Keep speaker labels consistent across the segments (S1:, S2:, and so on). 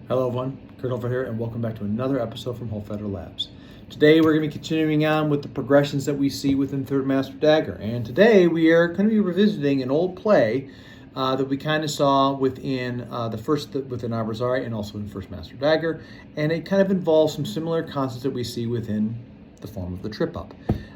S1: Hello everyone, Kurt over here, and welcome back to another episode from Feather Labs. Today we're going to be continuing on with the progressions that we see within Third Master Dagger, and today we are going to be revisiting an old play that we kind of saw within within Abrazare and also in First Master Dagger, and it kind of involves some similar concepts that we see within the form of the trip up.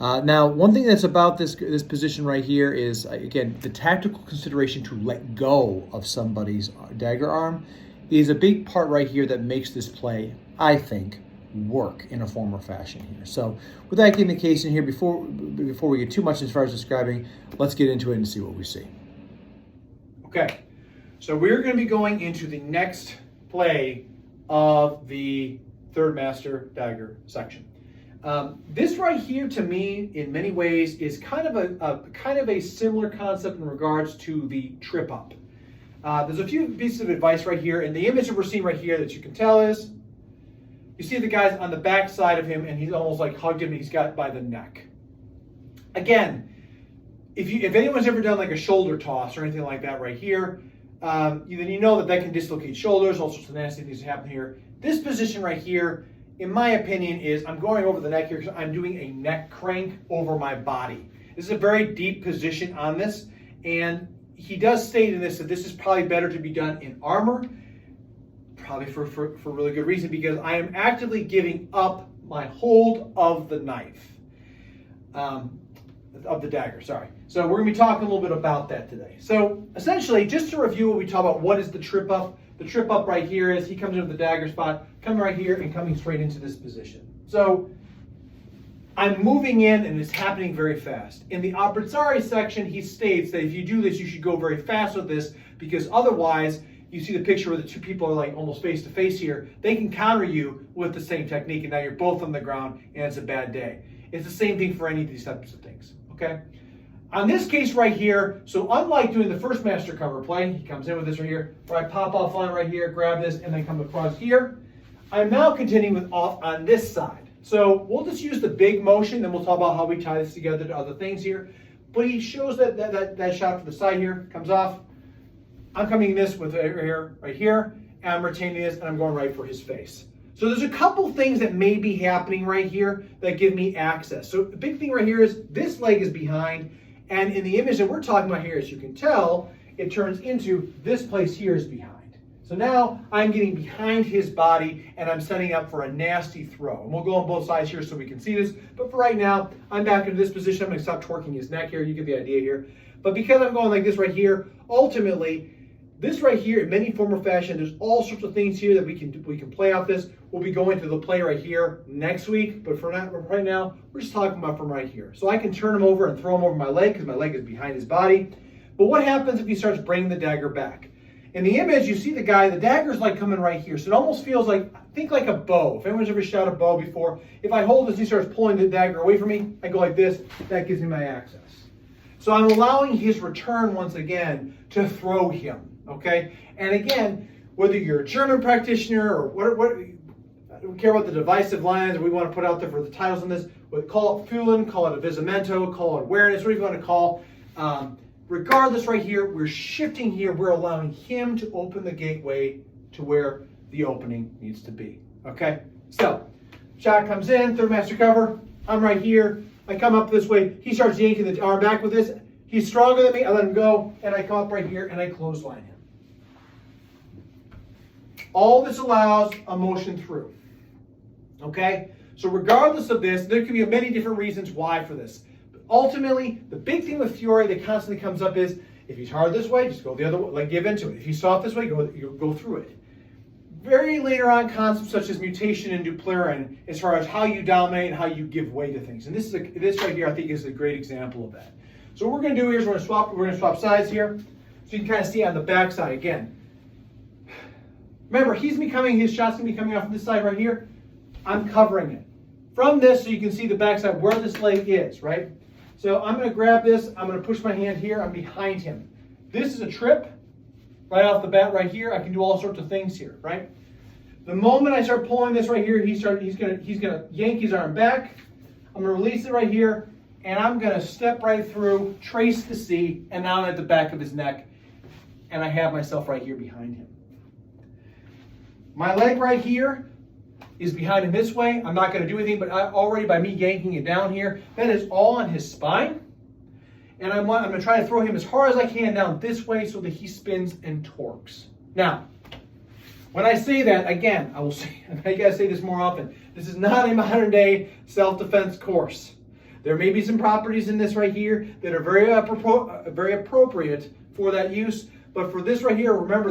S1: Now, one thing that's about this position right here is, again, the tactical consideration to let go of somebody's dagger arm is a big part right here that makes this play, I think, work in a form or fashion here. So with that being the case in here, before we get too much as far as describing, let's get into it and see what we see.
S2: Okay, so we're going to be going into the next play of the Third Master Dagger section. This right here, to me, in many ways, is kind of a similar concept in regards to the trip up. There's a few pieces of advice right here, and the image that we're seeing right here that you can tell is, you see the guy's on the back side of him, and he's almost like hugged him, and he's got it by the neck. Again, if anyone's ever done like a shoulder toss or anything like that right here, then you know that can dislocate shoulders, all sorts of nasty things happen here. This position right here, in my opinion, is I'm going over the neck here because I'm doing a neck crank over my body. This is a very deep position on this, and he does state in this that this is probably better to be done in armor, probably for really good reason, because I am actively giving up my hold of the knife, of the dagger, sorry. So we're going to be talking a little bit about that today. So essentially, just to review what we talk about, what is the trip up? The trip up right here is he comes into the dagger spot, coming right here and coming straight into this position. So I'm moving in and it's happening very fast. In the Abrazare section, he states that if you do this, you should go very fast with this, because otherwise, you see the picture where the two people are like almost face to face here, they can counter you with the same technique, and now you're both on the ground and it's a bad day. It's the same thing for any of these types of things, okay? On this case right here, so unlike doing the First Master cover play, he comes in with this right here, where I pop off line right here, grab this, and then come across here. I'm now continuing with off on this side. So we'll just use the big motion, then we'll talk about how we tie this together to other things here. But he shows that shot to the side here, comes off. I'm coming this with right here, and I'm retaining this, and I'm going right for his face. So there's a couple things that may be happening right here that give me access. So the big thing right here is this leg is behind, and in the image that we're talking about here, as you can tell, it turns into this place here is behind. So now I'm getting behind his body and I'm setting up for a nasty throw. And we'll go on both sides here so we can see this. But for right now, I'm back into this position. I'm going to stop torquing his neck here. You get the idea here. But because I'm going like this right here, ultimately, this right here, in many form or fashion, there's all sorts of things here that we can play off this. We'll be going through the play right here next week. But for right now, we're just talking about from right here. So I can turn him over and throw him over my leg because my leg is behind his body. But what happens if he starts bringing the dagger back? In the image, you see the dagger's like coming right here. So it almost feels like, think like a bow. If anyone's ever shot a bow before, if I hold this, he starts pulling the dagger away from me, I go like this, that gives me my access. So I'm allowing his return once again to throw him, okay? And again, whether you're a German practitioner or what I don't care about the divisive lines that we want to put out there for the titles on this, call it Fulen, call it a Visimento, call it awareness, whatever you want to call. Regardless, right here, we're shifting here. We're allowing him to open the gateway to where the opening needs to be. Okay? So, shot comes in, Third Master cover. I'm right here. I come up this way. He starts yanking the arm back with this. He's stronger than me. I let him go, and I come up right here, and I clothesline him. All this allows a motion through. Okay? So regardless of this, there could be many different reasons why for this. Ultimately, the big thing with Fiore that constantly comes up is, if he's hard this way, just go the other way, like give into it. If he's soft this way, go through it. Very later on, concepts such as mutation and duplirin, as far as how you dominate and how you give way to things. And this right here, I think, is a great example of that. So what we're going to do here is we're going to swap sides here, so you can kind of see on the back side again. Remember, his shot's going to be coming off from this side right here. I'm covering it. From this, so you can see the back side where this leg is, right? So I'm going to grab this. I'm going to push my hand here. I'm behind him. This is a trip right off the bat right here. I can do all sorts of things here, right? The moment I start pulling this right here, he's going to yank his arm back. I'm going to release it right here, and I'm going to step right through, trace the C, and now I'm at the back of his neck, and I have myself right here behind him. My leg right here is behind him this way. I'm not going to do anything, but already by me yanking it down here, that is all on his spine. And I'm going to try to throw him as hard as I can down this way so that he spins and torques. Now, when I say that, again, I will say, I gotta say this more often, this is not a modern day self-defense course. There may be some properties in this right here that are very appropriate for that use, but for this right here, remember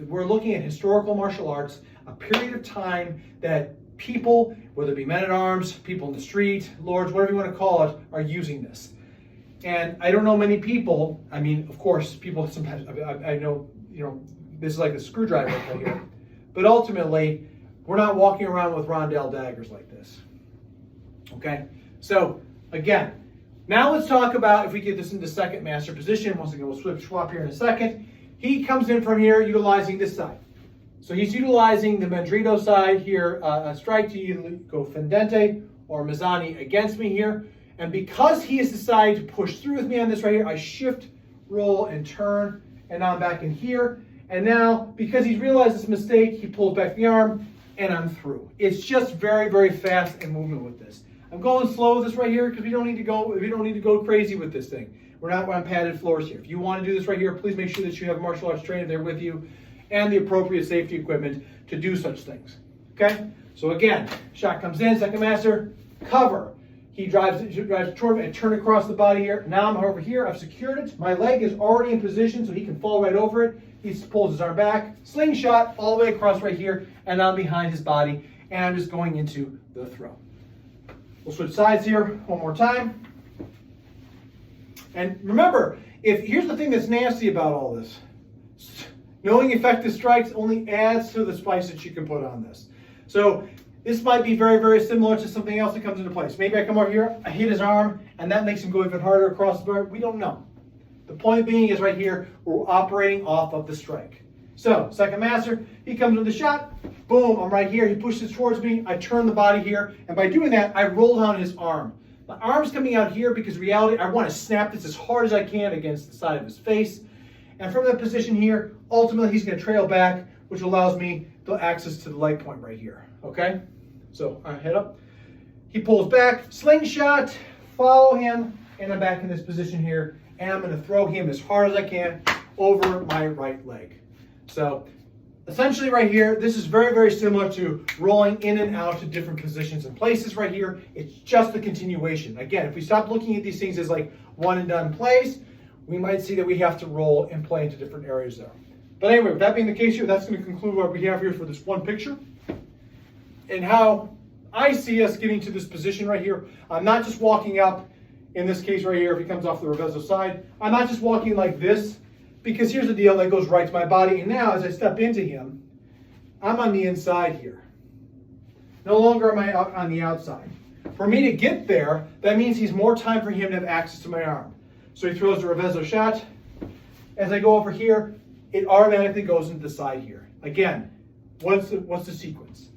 S2: we're looking at historical martial arts, a period of time that people, whether it be men-at-arms, people in the street, lords, whatever you want to call it, are using this. And I don't know many people, I mean, of course, people sometimes, I know, this is like a screwdriver right here. But ultimately, we're not walking around with rondelle daggers like this. Okay? So, again, now let's talk about if we get this into second master position. Once again, we'll swap here in a second. He comes in from here utilizing this side. So he's utilizing the Mandrito side here, strike to either go fendente or Mazzani against me here. And because he has decided to push through with me on this right here, I shift, roll, and turn, and now I'm back in here. And now, because he's realized this mistake, he pulls back the arm, and I'm through. It's just very, very fast in movement with this. I'm going slow with this right here because we don't need to go crazy with this thing. We're not on padded floors here. If you want to do this right here, please make sure that you have a martial arts trainer there with you and the appropriate safety equipment to do such things. Okay? So again, shot comes in, second master, cover. He drives toward me and turn across the body here. Now I'm over here. I've secured it. My leg is already in position, so he can fall right over it. He pulls his arm back, slingshot all the way across right here, and I'm behind his body, and I'm just going into the throw. We'll switch sides here one more time. And remember, here's the thing that's nasty about all this. Knowing effective strikes only adds to the spice that you can put on this. So this might be very, very similar to something else that comes into place. Maybe I come over here, I hit his arm, and that makes him go even harder across the board. We don't know. The point being is right here, we're operating off of the strike. So, second master, he comes with the shot, boom, I'm right here, he pushes towards me, I turn the body here, and by doing that, I roll down his arm. My arm's coming out here because in reality, I want to snap this as hard as I can against the side of his face. And from that position here, ultimately he's going to trail back, which allows me the access to the leg point right here, okay? So, I head up. He pulls back, slingshot, follow him, and I'm back in this position here. And I'm going to throw him as hard as I can over my right leg. So essentially right here, this is very, very similar to rolling in and out to different positions and places right here. It's just a continuation. Again, if we stop looking at these things as like one and done plays, we might see that we have to roll and play into different areas there. But anyway, with that being the case here, that's going to conclude what we have here for this one picture. And how I see us getting to this position right here. I'm not just walking up. In this case right here, if he comes off the revezzo side, I'm not just walking like this, because here's the deal that goes right to my body. And now as I step into him, I'm on the inside here. No longer am I out on the outside. For me to get there, that means he's more time for him to have access to my arm. So he throws the revezzo shot. As I go over here, it automatically goes into the side here. Again, what's the sequence?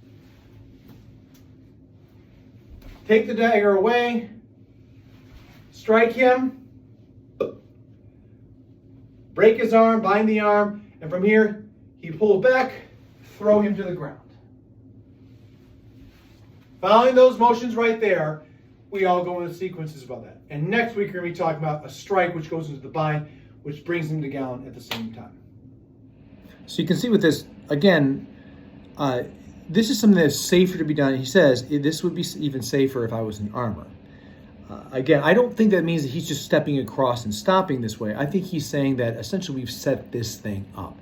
S2: Take the dagger away. Strike him, break his arm, bind the arm, and from here, he pulls back, throw him to the ground. Following those motions right there, we all go into sequences about that. And next week, we're going to be talking about a strike, which goes into the bind, which brings him down at the same time.
S1: So you can see with this, again, this is something that's safer to be done. He says, this would be even safer if I was in armor. Again, I don't think that means that he's just stepping across and stopping this way. I think he's saying that essentially we've set this thing up.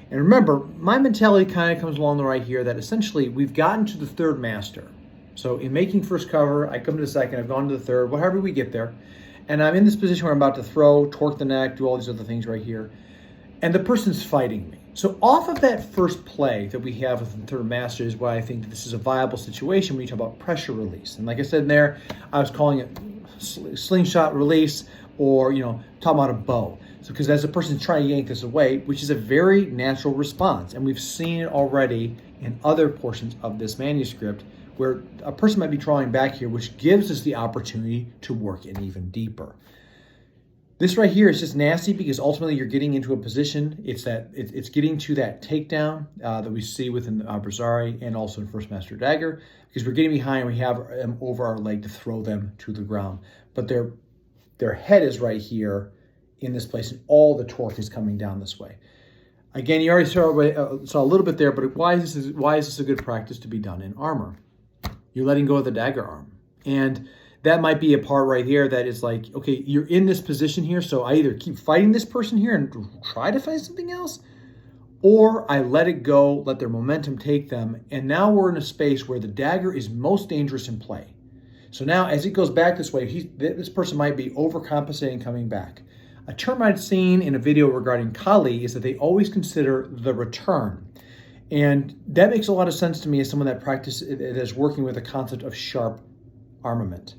S1: And remember, my mentality kind of comes along the right here that essentially we've gotten to the third master. So in making first cover, I come to the second, I've gone to the third, whatever we get there. And I'm in this position where I'm about to throw, torque the neck, do all these other things right here. And the person's fighting me. So off of that first play that we have with the third master is why I think that this is a viable situation when you talk about pressure release. And like I said in there, I was calling it slingshot release, or talking about a bow. So because as a person's trying to yank this away, which is a very natural response, and we've seen it already in other portions of this manuscript where a person might be drawing back here, which gives us the opportunity to work in even deeper. This right here is just nasty because ultimately you're getting into a position. It's getting to that takedown that we see within the Abrazare and also in First Master Dagger, because we're getting behind and we have them over our leg to throw them to the ground. But their head is right here in this place, and all the torque is coming down this way. Again, you already saw a little bit there, but why is this a good practice to be done in armor? You're letting go of the dagger arm. And that might be a part right here that is like, okay, you're in this position here, so I either keep fighting this person here and try to fight something else, or I let it go, let their momentum take them, and now we're in a space where the dagger is most dangerous in play. So now as it goes back this way, this person might be overcompensating coming back. A term I'd seen in a video regarding Kali is that they always consider the return. And that makes a lot of sense to me as someone that is working with the concept of sharp armament.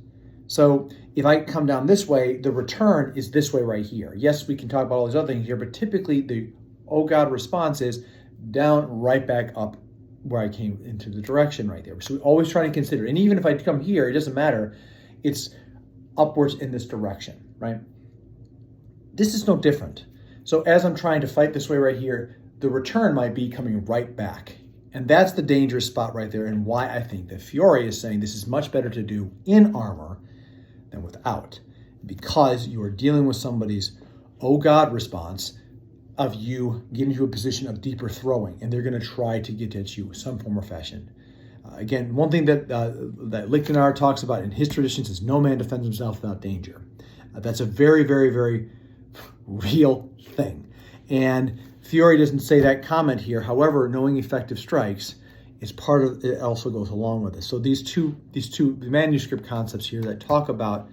S1: So if I come down this way, the return is this way right here. Yes, we can talk about all these other things here, but typically the oh God response is down, right back up where I came into the direction right there. So we always try to consider, and even if I come here, it doesn't matter. It's upwards in this direction, right? This is no different. So as I'm trying to fight this way right here, the return might be coming right back. And that's the dangerous spot right there, and why I think that Fiore is saying this is much better to do in armor than without, because you are dealing with somebody's oh God response of you getting to a position of deeper throwing, and they're going to try to get at you some form or fashion. Again, one thing that Lichtenauer talks about in his traditions is no man defends himself without danger. That's a very, very, very real thing. And Fiore doesn't say that comment here. However, knowing effective strikes is part of it, also goes along with this. So these two manuscript concepts here that talk about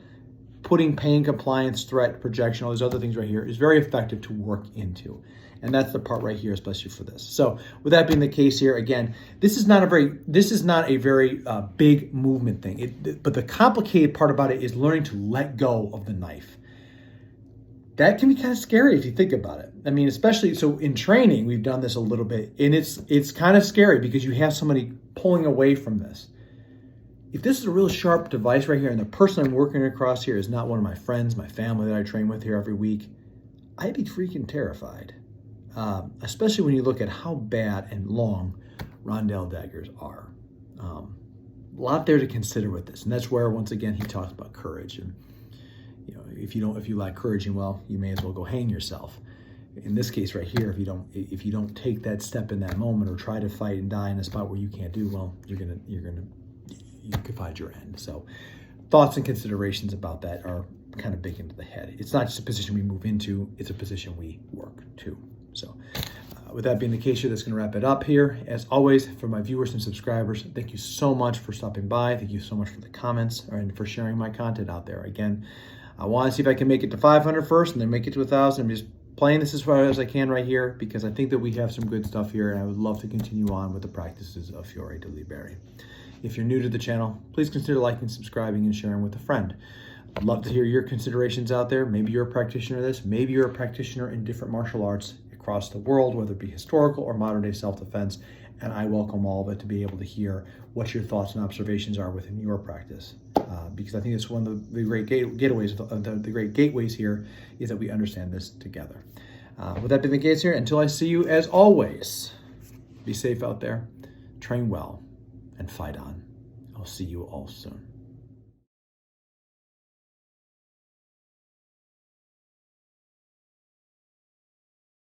S1: putting pain, compliance, threat, projection, all these other things right here is very effective to work into. And that's the part right here, especially for this. So with that being the case here, again, this is not a very big movement thing. But the complicated part about it is learning to let go of the knife. That can be kind of scary if you think about it. I mean, especially so in training, we've done this a little bit, and it's kind of scary because you have somebody pulling away from this. If this is a real sharp device right here, and the person I'm working across here is not one of my friends, my family that I train with here every week, I'd be freaking terrified. Especially when you look at how bad and long rondelle daggers are. A lot there to consider with this, and that's where once again he talks about courage. And you know, if you lack courage, and well, you may as well go hang yourself. In this case right here, if you don't take that step in that moment or try to fight and die in a spot where you can't do, well, you could find your end. So thoughts and considerations about that are kind of baked into the head. It's not just a position we move into, it's a position we work to. So with that being the case here, that's going to wrap it up here. As always, for my viewers and subscribers, thank you so much for stopping by. Thank you so much for the comments and for sharing my content out there. Again, I want to see if I can make it to 500 first and then make it to 1,000. I'm just playing this as far as I can right here because I think that we have some good stuff here, and I would love to continue on with the practices of Fiore di Liberi. If you're new to the channel, please consider liking, subscribing, and sharing with a friend. I'd love to hear your considerations out there. Maybe you're a practitioner of this. Maybe you're a practitioner in different martial arts across the world, whether it be historical or modern-day self-defense, and I welcome all of it to be able to hear what your thoughts and observations are within your practice. Because I think it's one of the great gateways, the great gateways here is that we understand this together. With that being the case here, until I see you, as always, be safe out there, train well, and fight on. I'll see you all soon.